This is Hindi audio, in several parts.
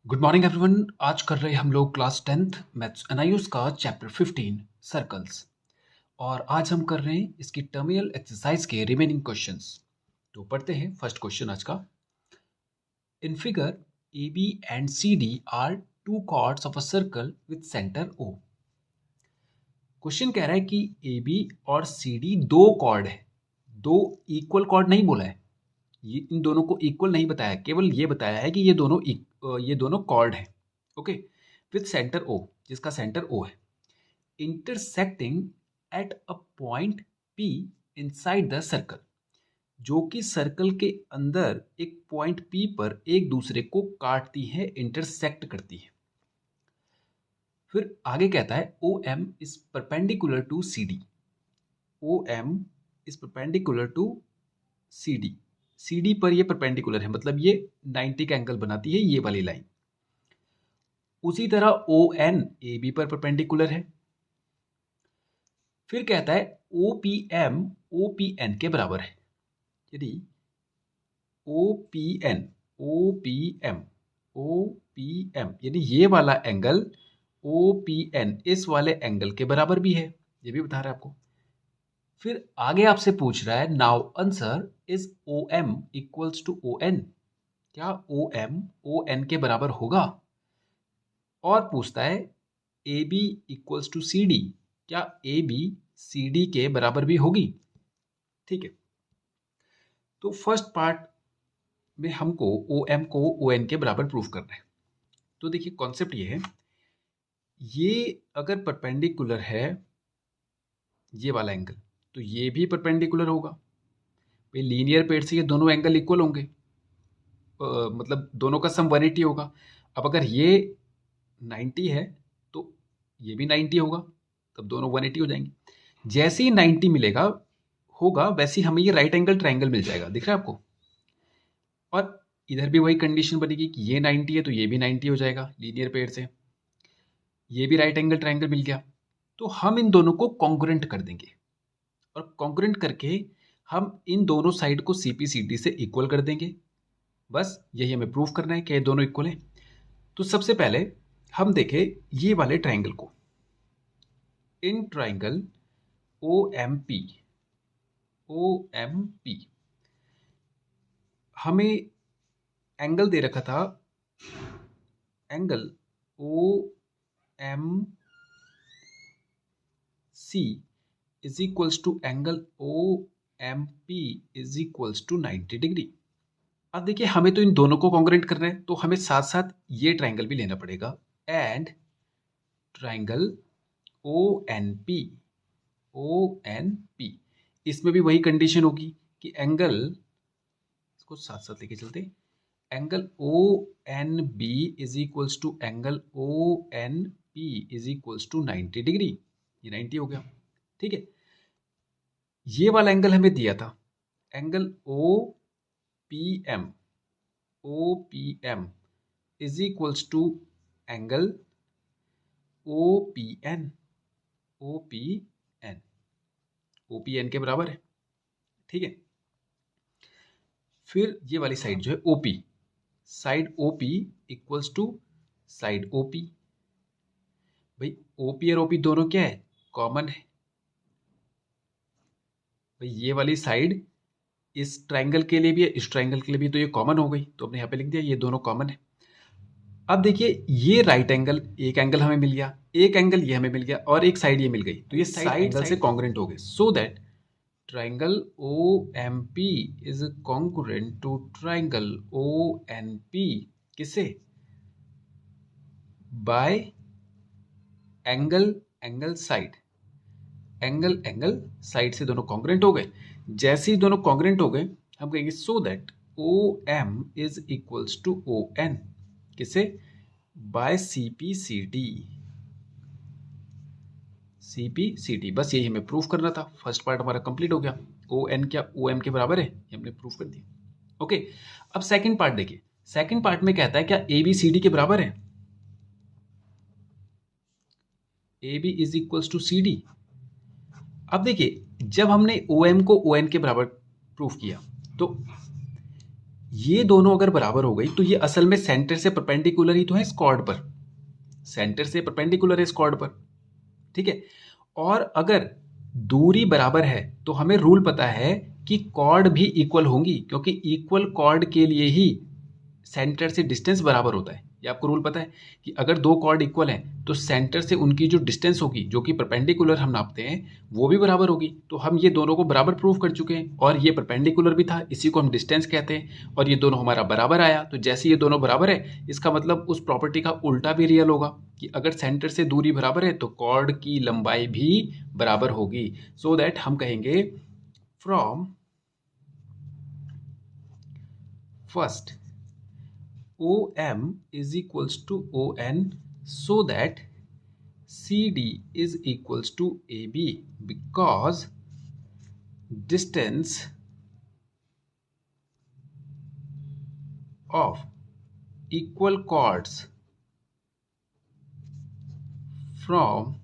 Good morning everyone. आज कर रहे हैं हम लोग क्लास 10th मैथ्स एनआईयूज का चैप्टर 15 सर्कल्स। और आज हम कर रहे हैं इसकी टर्मिनल एक्सरसाइज के रिमेनिंग क्वेश्चंस। तो पढ़ते हैं फर्स्ट क्वेश्चन आज का। In figure A B and C D are two chords of a circle with centre O. Question कह रहा है कि ए बी और सी डी दो कॉर्ड है, दो इक्वल कॉर्ड नहीं बोला है, ये इन दोनों को इक्वल नहीं बताया, केवल ये बताया है कि ये दोनों कॉर्ड हैं। ओके, विथ सेंटर ओ, जिसका सेंटर ओ है, intersecting at a point P inside the circle, जो कि सर्कल के अंदर एक पॉइंट पी पर एक दूसरे को काटती है, इंटरसेक्ट करती है। फिर आगे कहता है O M is perpendicular to C D. O M is perpendicular to C D. C D पर ये परपेंडिकुलर है, मतलब ये 90 का एंगल बनाती है ये वाली लाइन। उसी तरह ओ एन ए बी पर परपेंडिकुलर है। फिर कहता है ओ पी एन के बराबर है। यदि ओ पी एन यदि ये वाला एंगल ओ पी एन इस वाले एंगल के बराबर भी है, ये भी बता रहा है आपको। फिर आगे आपसे पूछ रहा है now answer is O M equals to O N. क्या ओ एम ओ एन के बराबर होगा? और पूछता है A B equals to C D, क्या ए बी सी डी के बराबर भी होगी? ठीक है, तो फर्स्ट पार्ट में हमको ओ एम को ओ एन के बराबर प्रूफ करना है। तो देखिए कॉन्सेप्ट ये है, ये अगर परपेंडिकुलर है ये वाला एंगल, तो ये भी परपेंडिकुलर होगा भाई। लीनियर पेड़ से ये दोनों एंगल इक्वल होंगे, मतलब दोनों का सम 180 होगा। अब अगर ये 90 है तो ये भी 90 होगा, तब दोनों 180 हो जाएंगे। जैसे ही 90 मिलेगा होगा वैसे ही हमें ये राइट एंगल ट्रायंगल मिल जाएगा, दिख रहा है आपको। और इधर भी वही कंडीशन बनेगी कि ये 90 है तो ये भी 90 हो जाएगा लीनियर पेयर से, ये भी राइट एंगल ट्रायंगल मिल गया। तो हम इन दोनों को कॉन्ग्रुएंट कर देंगे, और कॉन्ग्रुएंट करके हम इन दोनों साइड को सीपी सीडी से इक्वल कर देंगे। बस यही हमें प्रूव करना है कि ये दोनों इक्वल है। तो सबसे पहले हम देखें ये वाले ट्रायंगल को। In triangle O M P हमें एंगल दे रखा था, angle O M C is equals to angle O M P is equals to 90 degree. अब देखिए हमें तो इन दोनों को कॉन्ग्रुएंट करना है, तो हमें साथ साथ ये ट्रायंगल भी लेना पड़ेगा। And triangle O N P, इसमें भी वही कंडीशन होगी कि एंगल, इसको साथ साथ लेके चलते, angle O N B is equals to angle O N P is equals to 90 degree. ये 90 हो गया, ठीक है। ये वाला एंगल हमें दिया था, angle O P M is equals to angle O P N के बराबर है, ठीक है। फिर ये वाली साइड जो है O P, side O P equals to side O P. भाई ओपी और ओपी दोनों क्या है, कॉमन है। भाई ये वाली साइड इस ट्रायंगल के लिए भी है, इस ट्रायंगल के लिए भी, तो ये कॉमन हो गई, तो हमने यहाँ पे लिख दिया ये दोनों कॉमन है। अब देखिए ये राइट एंगल, एक एंगल हमें मिल गया, एक एंगल ये हमें मिल गया, और एक साइड ये मिल गई, तो ये साइड एंगल से कॉन्ग्रुएंट हो गए। So that triangle OMP is congruent to triangle ONP किससे? बाय एंगल साइड से दोनों कॉन्ग्रुएंट हो गए। जैसे ही दोनों कॉन्ग्रुएंट हो गए हम कहेंगे so that OM is equals to ON किससे? By CP/CD। बस यही हमें प्रूफ करना था। फर्स्ट पार्ट हमारा कंप्लीट हो गया। ON क्या OM के बराबर है, ये हमने प्रूफ कर दिया। ओके, अब सेकंड पार्ट देखिए। सेकंड पार्ट में कहता है क्या ABCD के बराबर है? AB is equals to CD। अब देखिए जब हमने OM को ON के बराबर प्रूफ किया, तो ये दोनों अगर बराबर हो गई तो ये असल में सेंटर से परपेंडिकुलर ही तो है इस कॉर्ड पर, सेंटर से परपेंडिकुलर है इस कॉर्ड पर, ठीक है। और अगर दूरी बराबर है तो हमें रूल पता है कि कॉर्ड भी इक्वल होंगी, क्योंकि इक्वल कॉर्ड के लिए ही सेंटर से डिस्टेंस बराबर होता है। ये आपको रूल पता है कि अगर दो कॉर्ड इक्वल हैं तो सेंटर से उनकी जो डिस्टेंस होगी, जो कि परपेंडिकुलर हम नापते हैं, वो भी बराबर होगी। तो हम ये दोनों को बराबर प्रूव कर चुके हैं, और ये परपेंडिकुलर भी था, इसी को हम डिस्टेंस कहते हैं, और ये दोनों हमारा बराबर आया। तो जैसे ये दोनों बराबर है, इसका मतलब उस प्रॉपर्टी का उल्टा भी रियल होगा कि अगर सेंटर से दूरी बराबर है तो कॉर्ड की लंबाई भी बराबर होगी। सो दैट हम कहेंगे from first OM is equals to ON, so that CD is equals to AB, because distance of equal chords from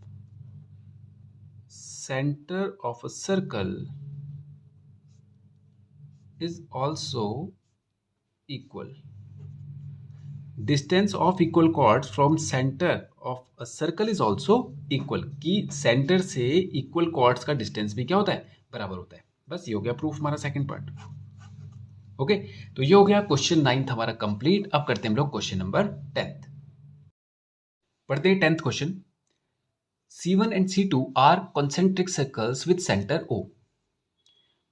center of a circle is also equal. Distance of equal chords from centre of a circle is also equal, कि सेंटर से इक्वल कॉर्ड्स का डिस्टेंस भी क्या होता है, बराबर होता है। बस ये हो गया प्रूफ हमारा सेकंड पार्ट। ओके, तो ये हो गया क्वेश्चन 9 हमारा कंप्लीट। अब करते हैं हम लोग क्वेश्चन नंबर 10। पढ़ते हैं 10th question. C1 and C2 are concentric circles with centre O।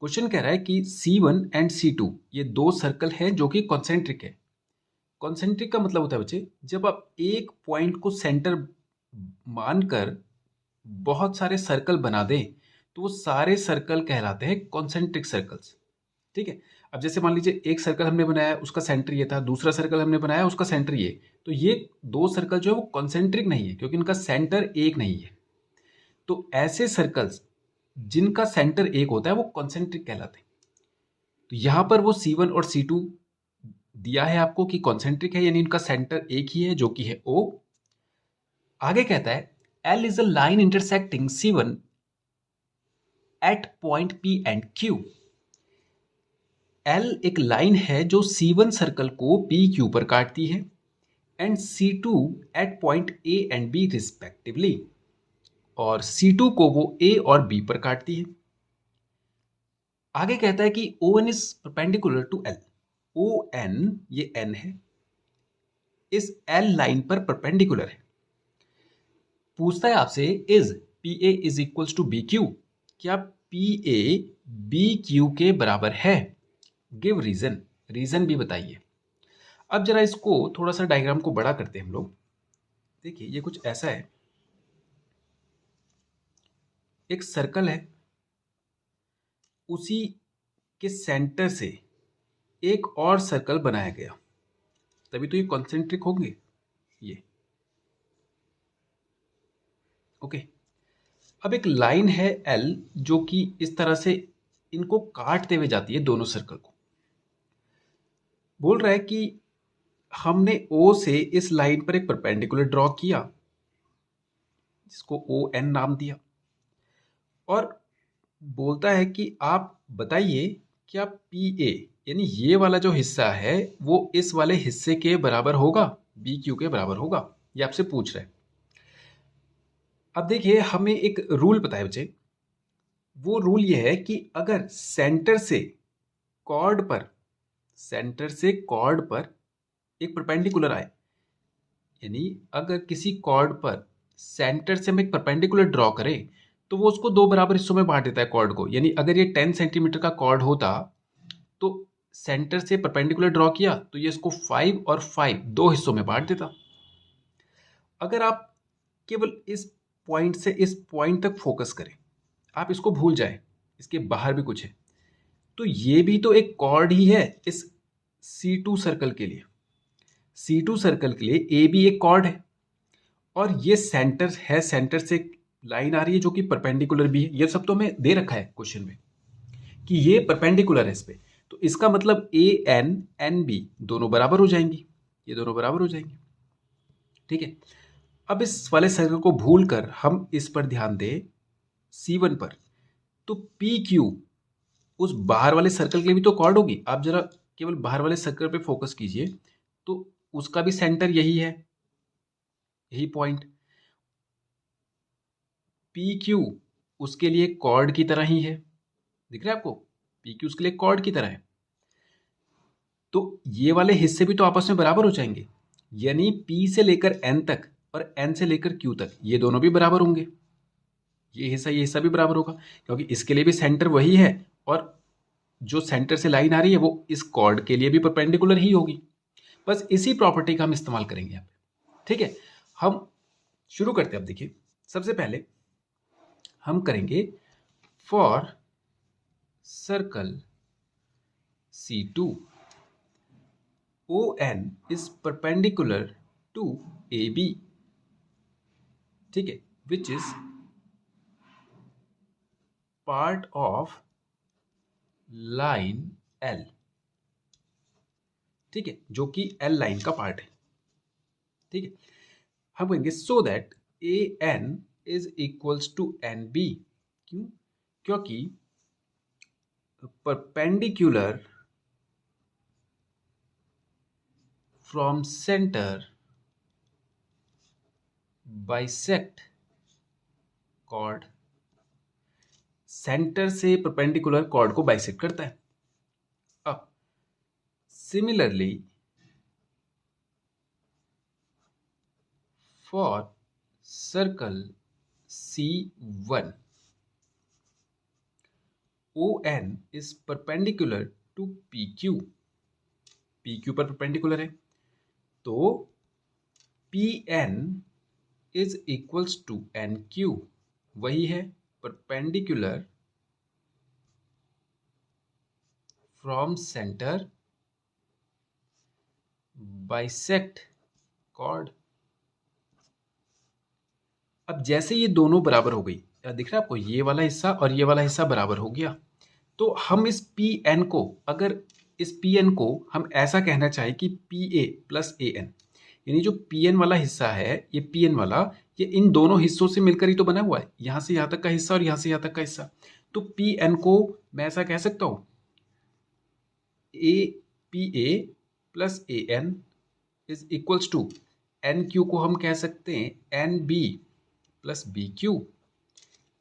Question कह रहा है कि C1 एंड C2 ये दो सर्कल हैं जो कि कॉन्सेंट्रिक है। कॉन्सेंट्रिक का मतलब होता है बच्चे, जब आप एक पॉइंट को सेंटर मानकर बहुत सारे सर्कल बना दें तो वो सारे सर्कल कहलाते हैं कॉन्सेंट्रिक सर्कल्स, ठीक है। अब जैसे मान लीजिए एक सर्कल हमने बनाया, उसका सेंटर ये था, दूसरा सर्कल हमने बनाया, उसका सेंटर ये, तो ये दो सर्कल जो है वो कॉन्सेंट्रिक नहीं है, क्योंकि इनका सेंटर एक नहीं है। तो ऐसे सर्कल्स जिनका सेंटर एक होता है वो कॉन्सेंट्रिक कहलाते हैं। तो यहां पर वो C1 और C2 दिया है आपको कि कॉन्सेंट्रिक है, यानी इनका सेंटर एक ही है जो कि है O। आगे कहता है L is a line intersecting C1 at point P and Q। L एक लाइन है जो C1 सर्कल को PQ पर काटती है, and C2 at point A and B respectively, और C2 को वो A और B पर काटती है। आगे कहता है कि ON is perpendicular to L। ON ये N है, इस L लाइन पर परपेंडिकुलर है। पूछता है आपसे is PA is equals to BQ, क्या PA BQ के बराबर है? गिव रीजन, रीजन भी बताइए। अब जरा इसको थोड़ा सा डायग्राम को बड़ा करते हैं हम लोग। देखिए ये कुछ ऐसा है, एक सर्कल है, उसी के सेंटर से एक और सर्कल बनाया गया, तभी तो ये कॉन्सेंट्रिक होंगे ये। ओके, अब एक लाइन है L जो कि इस तरह से इनको काटते हुए जाती है, दोनों सर्कल को। बोल रहा है कि हमने O से इस लाइन पर एक परपेंडिकुलर ड्रॉ किया, जिसको ON नाम दिया, और बोलता है कि आप बताइए क्या PA यानी ये वाला जो हिस्सा है वो इस वाले हिस्से के बराबर होगा, BQ के बराबर होगा, ये आपसे पूछ रहा है। अब देखिए हमें एक रूल पता है बच्चे, वो रूल ये है कि अगर सेंटर से कॉर्ड पर एक परपेंडिकुलर आए, यानी अगर किसी कॉर्ड पर सेंटर से हम एक परपेंडिकुलर ड्रॉ करें तो वो उसको दो बराबर हिस्सों में बांट देता है कॉर्ड को। यानी अगर ये 10 सेंटीमीटर का कॉर्ड होता तो सेंटर से परपेंडिकुलर ड्रॉ किया तो ये इसको 5 और 5 दो हिस्सों में बांट देता। अगर आप केवल इस पॉइंट से इस पॉइंट तक फोकस करें, आप इसको भूल जाएं, इसके बाहर भी कुछ है, तो ये भी तो एक कॉर्ड ही है इस C2 सर्कल के लिए। C2 सर्कल के लिए ए भी एक कॉर्ड है, और ये सेंटर है, सेंटर से लाइन आ रही है जो कि परपेंडिकुलर भी है। ये सब तो हमें दे रखा है क्वेश्चन में कि ये परपेंडिकुलर है इस पे, तो इसका मतलब AN NB दोनों बराबर हो जाएंगी, ये दोनों बराबर हो जाएंगी, ठीक है। अब इस वाले सर्कल को भूलकर हम इस पर ध्यान दें C1 पर, तो PQ उस बाहर वाले सर्कल के लिए भी तो कॉर्ड होगी। आप जरा केवल बाहर वाले सर्कल पे फोकस कीजिए, तो उसका भी सेंटर यही है, यही पॉइंट। पी क्यू उसके लिए कॉर्ड की तरह ही है, दिख रहा है आपको, पी क्यू उसके लिए कॉर्ड की तरह है। तो ये वाले हिस्से भी तो आपस में बराबर हो जाएंगे, यानी पी से लेकर एन तक और एन से लेकर क्यू तक ये दोनों भी बराबर होंगे। ये हिस्सा भी बराबर होगा, क्योंकि इसके लिए भी सेंटर वही है और जो सेंटर से लाइन आ रही है वो इस कॉर्ड के लिए भी परपेंडिकुलर ही होगी। बस इसी प्रॉपर्टी का हम इस्तेमाल करेंगे यहाँ पे, ठीक है। हम शुरू करते हैं। अब देखिए, सबसे पहले हम करेंगे for circle C2 ON is perpendicular to AB, ठीक है, which is part of line L, ठीक है, जो कि L लाइन का पार्ट है, ठीक है। हम कहेंगे so that AN is equals to NB, क्यों? क्योंकि perpendicular from centre bisect chord, centre से परपेंडिकुलर कॉर्ड को बाइसेक्ट करता है। अब similarly for circle C1 ON is perpendicular to PQ, PQ पर परपेंडिकुलर है, तो PN is equals to NQ, वही है perpendicular from centre bisect chord. अब जैसे ये दोनों बराबर हो गई, दिख रहा है आपको, ये वाला हिस्सा और ये वाला हिस्सा बराबर हो गया, तो हम इस PN को, अगर इस PN को हम ऐसा कहना चाहें कि PA प्लस AN, यानी जो PN वाला हिस्सा है, ये PN वाला, ये इन दोनों हिस्सों से मिलकर ही तो बना हुआ है, यहाँ से यहाँ तक का हिस्सा और यहाँ से यहाँ तक का हिस्सा। तो PN को मैं ऐसा कह सकता हूँ, PA plus AN is equals to, NQ को हम कह सकते हैं NB plus BQ,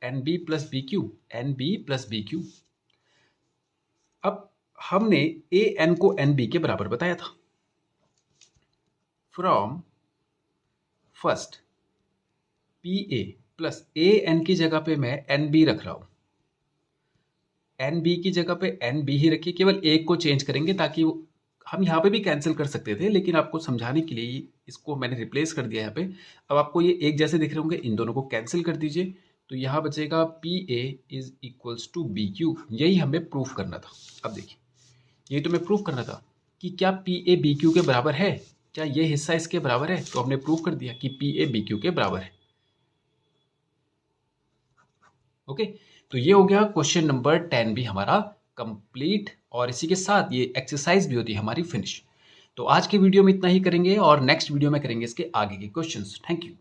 NB plus BQ, NB plus BQ। अब हमने AN को NB के बराबर बताया था। From first PA plus AN की जगह पे मैं NB रख रहा हूं, NB की जगह पे NB ही रखिए, केवल एक को चेंज करेंगे, ताकि हम यहाँ पे भी कैंसिल कर सकते थे, लेकिन आपको समझाने के लिए इसको मैंने रिप्लेस कर दिया यहाँ पे। अब आपको ये एक जैसे दिख रहे होंगे, इन दोनों को कैंसिल कर दीजिए, तो यहाँ बचेगा PA is equals to BQ। यही हमें प्रूफ करना था। अब देखिए, यही तो हमें प्रूफ करना था कि क्या PA BQ के बराबर है, क्या ये हिस्सा इसके बराबर है, तो हमने प्रूफ कर दिया कि PA BQ के बराबर है। ओके, तो ये हो गया क्वेश्चन नंबर 10 भी हमारा कंप्लीट, और इसी के साथ ये एक्सरसाइज भी होती है हमारी फिनिश। तो आज के वीडियो में इतना ही करेंगे और नेक्स्ट वीडियो में करेंगे इसके आगे के क्वेश्चंस। Thank you.